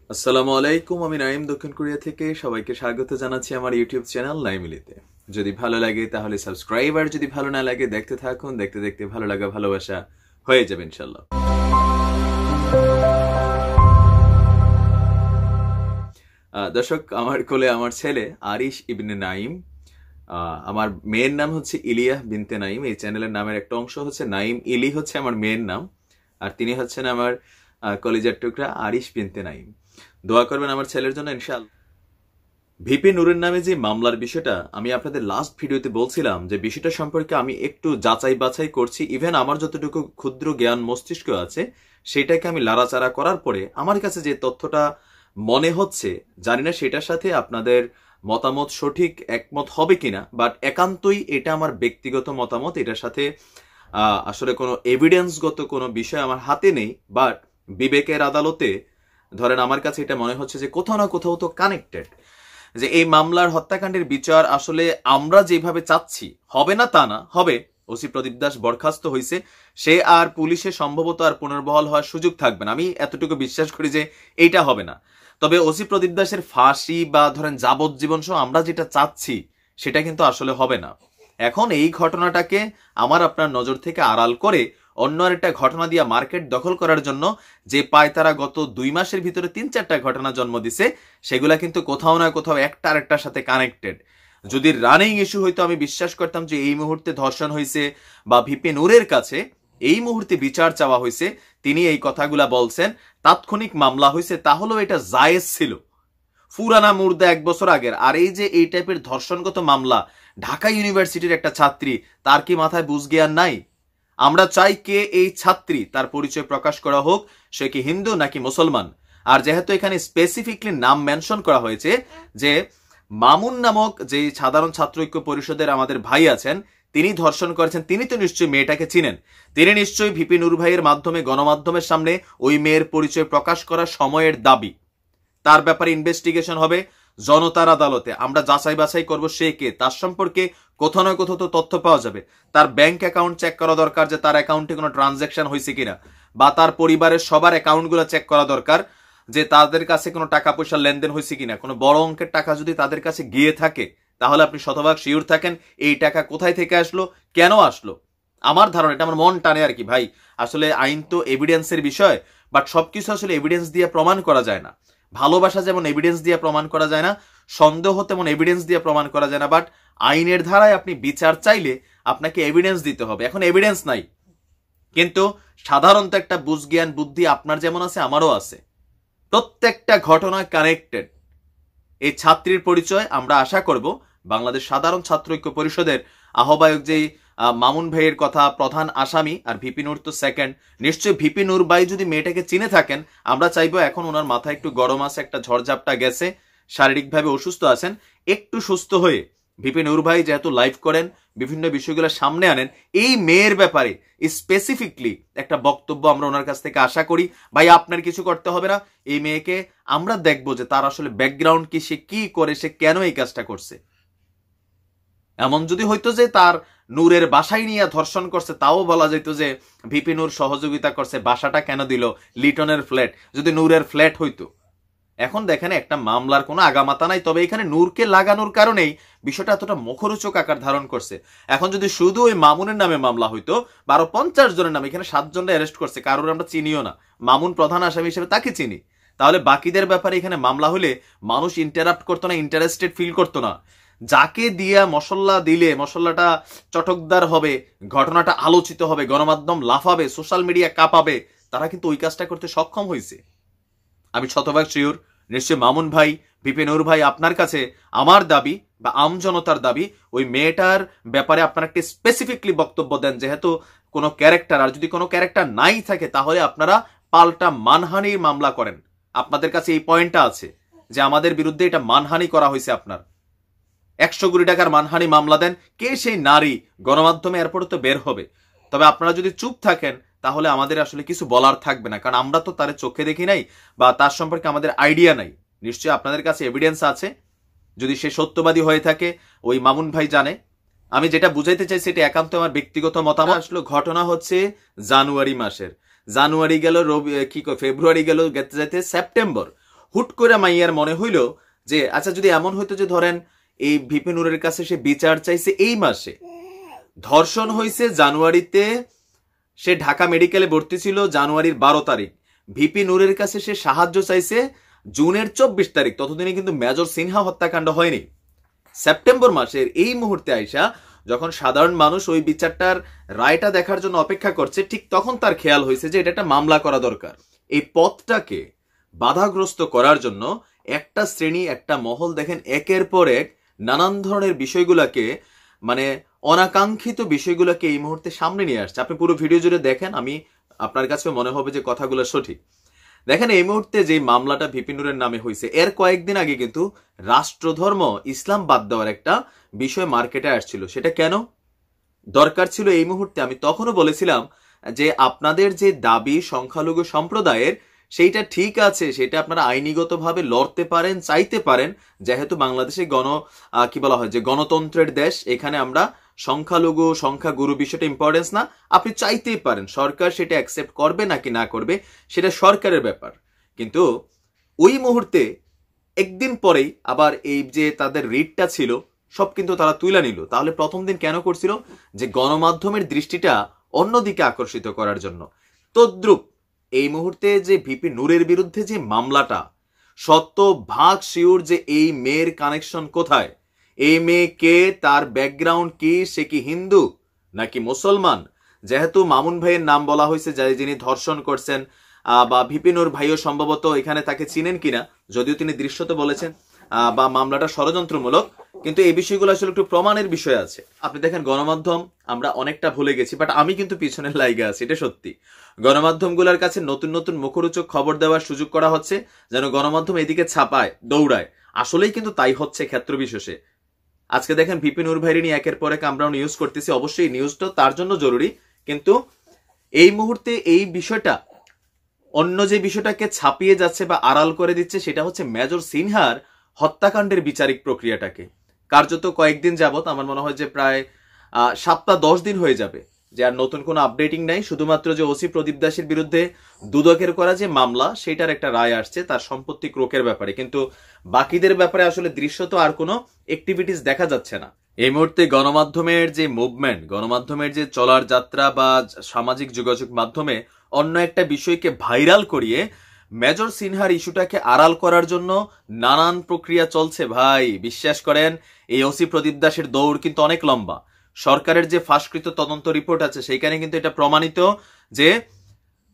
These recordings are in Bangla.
আসসালামু আলাইকুম, আমি নাইম দক্ষিণ কোরিয়া থেকে সবাইকে স্বাগত জানাচ্ছি আমার ইউটিউব চ্যানেল নাইমিলিতে। যদি ভালো লাগে তাহলে সাবস্ক্রাইব, আর যদি ভালো না লাগে দেখতে থাকুন, দেখতে দেখতে ভালো লাগা ভালোবাসা হয়ে যাবে ইনশাল্লাহ। দর্শক, আমার কোলে আমার ছেলে আরিশ ইবনে নাইম। আমার মেয়ের নাম হচ্ছে ইলিয়া বিনতে নাইম। এই চ্যানেলের নামের একটা অংশ হচ্ছে নাইম। ইলি হচ্ছে আমার মেয়ের নাম, আর তিনি হচ্ছেন আমার কলিজার টুকরা আরিশ বিনতে নাইম। দোয়া করবেন আমার ছেলের জন্য ইনশাআল্লাহ। ভিপি নূরের নামে যে মামলার বিষয়টা আমি আপনাদের লাস্ট ভিডিওতে বলছিলাম, যে বিষয়টা সম্পর্কে আমি একটু যাচাই বাছাই করছি। ইভেন আমার যতটুকু ক্ষুদ্র জ্ঞান মস্তিষ্ক আছে সেটাকে আমি লাড়াচাড়া করার পরে আমার কাছে যে তথ্যটা মনে হচ্ছে, জানি না সেটার সাথে আপনাদের মতামত সঠিক একমত হবে কিনা, বাট একান্তই এটা আমার ব্যক্তিগত মতামত। এটার সাথে আসলে কোনো এভিডেন্সগত কোনো বিষয় আমার হাতে নেই, বাট বিবেকের আদালতে ধরেন আমার কাছে এটা মনে হচ্ছে যে কোথাও না কোথাও তো কানেক্টেড। যে এই মামলার হত্যাকাণ্ডের বিচার আসলে আমরা যেভাবে চাচ্ছি হবে না তা না, হবে। ওসি প্রদীপ দাস বরখাস্ত হয়েছে, সে আর পুলিশে সম্ভবত আর পুনর্বহাল হওয়ার সুযোগ থাকবে না। আমি এতটুকু বিশ্বাস করি যে এইটা হবে না। তবে ওসি প্রদীপ দাসের ফাঁসি বা ধরেন যাবজ্জীবন সহ আমরা যেটা চাচ্ছি সেটা কিন্তু আসলে হবে না। এখন এই ঘটনাটাকে আমার আপনার নজর থেকে আড়াল করে অন্য একটা ঘটনা দিয়া মার্কেট দখল করার জন্য যে পায় তারা গত 2 মাসের ভিতরে 3-4টা ঘটনা জন্ম দিছে, সেগুলা কিন্তু কোথাও না কোথাও একটা আরেকটার সাথে কানেক্টেড। যদি রানিং ইস্যু হইতো আমি বিশ্বাস করতাম যে এই মুহূর্তে ধর্ষণ হয়েছে বা ভিপি নূরের কাছে এই মুহূর্তে বিচার চাওয়া হয়েছে, তিনি এই কথাগুলা বলছেন, তাৎক্ষণিক মামলা হয়েছে, তাহলেও এটা জায়েজ ছিল। ফুরানা মুর্দা 1 বছর আগের। আর এই যে এই টাইপের ধর্ষণগত মামলা, ঢাকা ইউনিভার্সিটির একটা ছাত্রী, তার কি মাথায় বুঝ জ্ঞান নাই? আমরা চাই কে এই ছাত্রী, তার পরিচয় প্রকাশ করা হোক, সে কি হিন্দু নাকি মুসলমান। আর যেহেতু এখানে স্পেসিফিকলি নাম মেনশন করা হয়েছে যে মামুন নামক যে সাধারণ ছাত্র ঐক্য পরিষদের আমাদের ভাই আছেন, তিনি ধর্ষণ করেছেন, তিনি তো নিশ্চয়ই মেয়েটাকে চিনেন। তিনি নিশ্চয়ই ভিপি নূর ভাইয়ের মাধ্যমে গণমাধ্যমের সামনে ওই মেয়ের পরিচয় প্রকাশ করা সময়ের দাবি। তার ব্যাপারে ইনভেস্টিগেশন হবে জনতার আদালতে, আমরা যাচাই বাছাই করব সে কে, তার সম্পর্কে কোথাও না কোথাও তো তথ্য পাওয়া যাবে। তার ব্যাংক অ্যাকাউন্ট চেক করা দরকার, যে তার অ্যাকাউন্টে কোনো ট্রানজ্যাকশন হয়েছে কিনা, বা তার পরিবারের সবার অ্যাকাউন্টগুলো চেক করা দরকার, যে তাদের কাছে কোনো টাকা পয়সার লেনদেন হয়েছে কিনা। কোনো বড় অঙ্কের টাকা যদি তাদের কাছে গিয়ে থাকে, তাহলে আপনি শতভাগ শিওর থাকেন এই টাকা কোথায় থেকে আসলো, কেন আসলো। আমার ধারণা, এটা আমার মন টানে আর কি ভাই। আসলে আইন তো এভিডেন্সের বিষয়, বাট সবকিছু আসলে এভিডেন্স দিয়ে প্রমাণ করা যায় না। ভালোবাসা যেমন এভিডেন্স দিয়ে প্রমাণ করা যায় না, সন্দেহ তেমন এভিডেন্স দিয়ে প্রমাণ করা যায় না। বাট আইনের ধারায় আপনি বিচার চাইলে আপনাকে এভিডেন্স দিতে হবে। এখন এভিডেন্স নাই, কিন্তু সাধারণত একটা বুঝ জ্ঞান বুদ্ধি আপনার যেমন আছে আমারও আছে। প্রত্যেকটা ঘটনা কানেক্টেড। এই ছাত্রীর পরিচয় আমরা আশা করব বাংলাদেশ সাধারণ ছাত্র ঐক্য পরিষদের আহ্বায়ক যে মামুন ভাইয়ের কথা, প্রধান আসামি, আর ভিপি নূর তো সেকেন্ড। নিশ্চয়ই ভিপি নূর ভাই যদি মেয়েটাকে চিনে থাকেন, আমরা চাইবো, এখন ওনার মাথায় একটু গরম আছে, একটা ঝড়ঝাপটা গেছে, শারীরিকভাবে অসুস্থ আছেন, একটু সুস্থ হয়ে ভিপি নূর ভাই যেহেতু লাইভ করেন, বিভিন্ন বিষয়গুলো সামনে আনেন, এই মেয়ের ব্যাপারে স্পেসিফিকলি একটা বক্তব্য আমরা ওনার কাছ থেকে আশা করি। ভাই আপনার কিছু করতে হবে না, এই মেয়েকে আমরা দেখবো যে তার আসলে ব্যাকগ্রাউন্ড কি, সে কি করে, সে কেন এই কাজটা করছে। এমন যদি হইতো যে তার নূরের বাসায় নিয়ে ধর্ষণ করছে, তাও বলা যেত যে ভিপি নূর সহযোগিতা করছে। বাসাটা কেন দিল? লিটনের ফ্ল্যাট, যদি নূরের ফ্ল্যাট হইতো। এখন দেখেন একটা মামলার কোনো আগামাতা নাই, তবে এখানে নূরকে লাগানোর কারণেই বিষয়টা এতটা মুখরোচক আকার ধারণ করছে। এখন যদি শুধু ওই মামুনের নামে মামলা হইতো, 12-50 জনের নামে, এখানে 7 জনরা অ্যারেস্ট করছে, কারোর আমরা চিনিও না, মামুন প্রধান আসামি হিসেবে তাকে চিনি, তাহলে বাকিদের ব্যাপারে এখানে মামলা হলে মানুষ ইন্টারাপ্ট করতো না, ইন্টারেস্টেড ফিল করতো না। যাকে দিয়া মশলা দিলে মশলাটা চটকদার হবে, ঘটনাটা আলোচিত হবে, গণমাধ্যম লাফাবে, সোশ্যাল মিডিয়া কাঁপাবে, তারা কিন্তু ওই কাজটা করতে সক্ষম হয়েছে। আমি শতভাগ শিওর, নিশ্চয় মামুন ভাই, ভিপি নূর ভাই, আপনার কাছে আমার দাবি বা আমজনতার দাবি, ওই মেয়েটার ব্যাপারে আপনারা একটি স্পেসিফিকলি বক্তব্য দেন। যেহেতু কোনো ক্যারেক্টার, আর যদি কোনো ক্যারেক্টার নাই থাকে, তাহলে আপনারা পাল্টা মানহানির মামলা করেন। আপনাদের কাছে এই পয়েন্টটা আছে যে আমাদের বিরুদ্ধে এটা মানহানি করা হয়েছে, আপনার 100 কোটি টাকার মানহানি মামলা দেন, কে সেই নারী, গণমাধ্যমে এরপরে তো বের হবে। তবে আপনারা যদি চুপ থাকেন, তাহলে আমাদের আসলে কিছু বলার থাকবে না, কারণ আমরা তো তার চোখে দেখি নাই বা তার সম্পর্কে আমাদের আইডিয়া নাই। নিশ্চয়ই আপনাদের কাছে এভিডেন্স আছে, যদি সে সত্যবাদী হয়ে থাকে ওই মামুন ভাই জানে। আমি যেটা বুঝাইতে চাই সেটা একান্ত আমার ব্যক্তিগত মতামত। আসলে ঘটনা হচ্ছে জানুয়ারি মাসের, জানুয়ারি গেল, ফেব্রুয়ারি গেল, যেতে যেতে সেপ্টেম্বর। হুট করে মাইয়ার মনে হইল যে আচ্ছা যদি এমন হইতো যে ধরেন এই ভিপি নূরের কাছে সে বিচার চাইছে এই মাসে, ধর্ষণ হয়েছে জানুয়ারিতে, সে ঢাকা মেডিকেলে ভর্তি ছিল জানুয়ারির 12 তারিখ, ভিপি নূরের কাছে সে সাহায্য চাইছে জুনের 24 তারিখ, ততদিনে কিন্তু মেজর সিনহা হত্যাকাণ্ড হয়নি। সেপ্টেম্বর মাসের এই মুহূর্তে আইসা যখন সাধারণ মানুষ ওই বিচারটার রায়টা দেখার জন্য অপেক্ষা করছে, ঠিক তখন তার খেয়াল হয়েছে যে এটা একটা মামলা করা দরকার। এই পথটাকে বাধাগ্রস্ত করার জন্য একটা শ্রেণী, একটা মহল দেখেন একের পর এক নানান ধরনের বিষয়গুলোকে, মানে অনাকাঙ্ক্ষিত বিষয়গুলোকে এই মুহূর্তে সামনে নিয়ে আসছে। আপনি পুরো ভিডিও জুড়ে দেখেন, আমি আপনার কাছে মনে হবে যে কথাগুলো সঠিক। দেখেন এই মুহূর্তে যে মামলাটা ভিপি নূরের নামে হয়েছে, এর কয়েকদিন আগে কিন্তু রাষ্ট্রধর্ম ইসলাম বাদ দেওয়ার একটা বিষয় মার্কেটে আসছিল। সেটা কেন দরকার ছিল এই মুহূর্তে? আমি তখনও বলেছিলাম যে আপনাদের যে দাবি সংখ্যালঘু সম্প্রদায়ের, সেইটা ঠিক আছে, সেটা আপনারা আইনিগতভাবে লড়তে পারেন, চাইতে পারেন, যেহেতু বাংলাদেশে কি বলা হয় যে গণতন্ত্রের দেশ, এখানে আমরা সংখ্যালঘু সংখ্যাগুরু বিষয়টা ইম্পর্টেন্স না, আপনি চাইতেই পারেন। সরকার সেটা অ্যাকসেপ্ট করবে নাকি না করবে সেটা সরকারের ব্যাপার। কিন্তু ওই মুহূর্তে একদিন পরেই আবার এই যে তাদের রিটটা ছিল সব কিন্তু তারা তুলে নিল। তাহলে প্রথম দিন কেন করছিল? যে গণমাধ্যমের দৃষ্টিটা অন্যদিকে আকর্ষিত করার জন্য। তদ্রুপ এই মুহূর্তে যে ভিপি নূরের বিরুদ্ধে যে মামলাটা, শতভাগ শিওর যে এই মেয়ের কানেকশন কোথায়, এই মেয়ে কে, তার ব্যাকগ্রাউন্ড কি, সে কি হিন্দু নাকি মুসলমান। যেহেতু মামুন ভাইয়ের নাম বলা হয়েছে, যিনি ধর্ষণ করছেন, বা ভিপি নূর ভাইও সম্ভবত এখানে তাকে চিনেন কিনা, যদিও তিনি দৃশ্যত বলেছেন বা মামলাটা ষড়যন্ত্রমূলক, কিন্তু এই বিষয়গুলো আসলে একটু প্রমাণের বিষয় আছে। আপনি দেখেন গণমাধ্যম আমরা অনেকটা ভুলে গেছি, বাট আমি কিন্তু পিছনের লাইগে আছি, এটা সত্যি। গণমাধ্যমগুলোর কাছে নতুন নতুন মুখরোচক খবর দেওয়ার সুযোগ করা হচ্ছে যেন গণমাধ্যম এদিকে ছাপায়, দৌড়ায়। আসলেই কিন্তু তাই হচ্ছে ক্ষেত্র বিশেষে। আজকে দেখেন ভিপি নূর ভাইরি নিয়ে একের পর এক আমরাও নিউজ করতেছি, অবশ্যই নিউজটা তার জন্য জরুরি, কিন্তু এই মুহূর্তে এই বিষয়টা অন্য যে বিষয়টাকে ছাপিয়ে যাচ্ছে বা আড়াল করে দিচ্ছে, সেটা হচ্ছে মেজর সিনহার হত্যাকাণ্ডের বিচারিক প্রক্রিয়াটাকে। কার্যত কয়েকদিন যাবত, আমার মনে হয় যে প্রায় 7-10 দিন হয়ে যাবে যে আর নতুন কোনো আপডেটিং নাই। শুধুমাত্র যে ওসি প্রদীপ দাসের বিরুদ্ধে দুদকের করা যে মামলা, সেটার একটা রায় আসছে তার সম্পত্তি ক্রোকের ব্যাপারে, কিন্তু বাকিদের ব্যাপারে আসলে দৃশ্যত আর কোনো অ্যাক্টিভিটিস দেখা যাচ্ছে না। এই মুহূর্তে গণমাধ্যমের যে মুভমেন্ট, গণমাধ্যমের যে চলার যাত্রা বা সামাজিক যোগাযোগ মাধ্যমে অন্য একটা বিষয়কে ভাইরাল করিয়ে মেজর সিনহার ইস্যুটাকে আড়াল করার জন্য নানান প্রক্রিয়া চলছে। ভাই বিশ্বাস করেন, এই ওসি প্রদীপ দাসের দৌড় কিন্তু অনেক লম্বা। সরকারের যে ফাঁসকৃত তদন্ত রিপোর্ট আছে সেইখানে কিন্তু এটা প্রমাণিত যে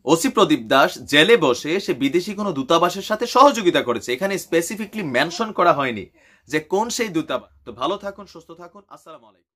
ওসি প্রদীপ দাস জেলে বসে সে বিদেশি কোনো দূতাবাসের সাথে সহযোগিতা করেছে। এখানে স্পেসিফিকলি মেনশন করা হয়নি যে কোন সেই দূতাবাস। তো ভালো থাকুন, সুস্থ থাকুন, আসসালামু আলাইকুম।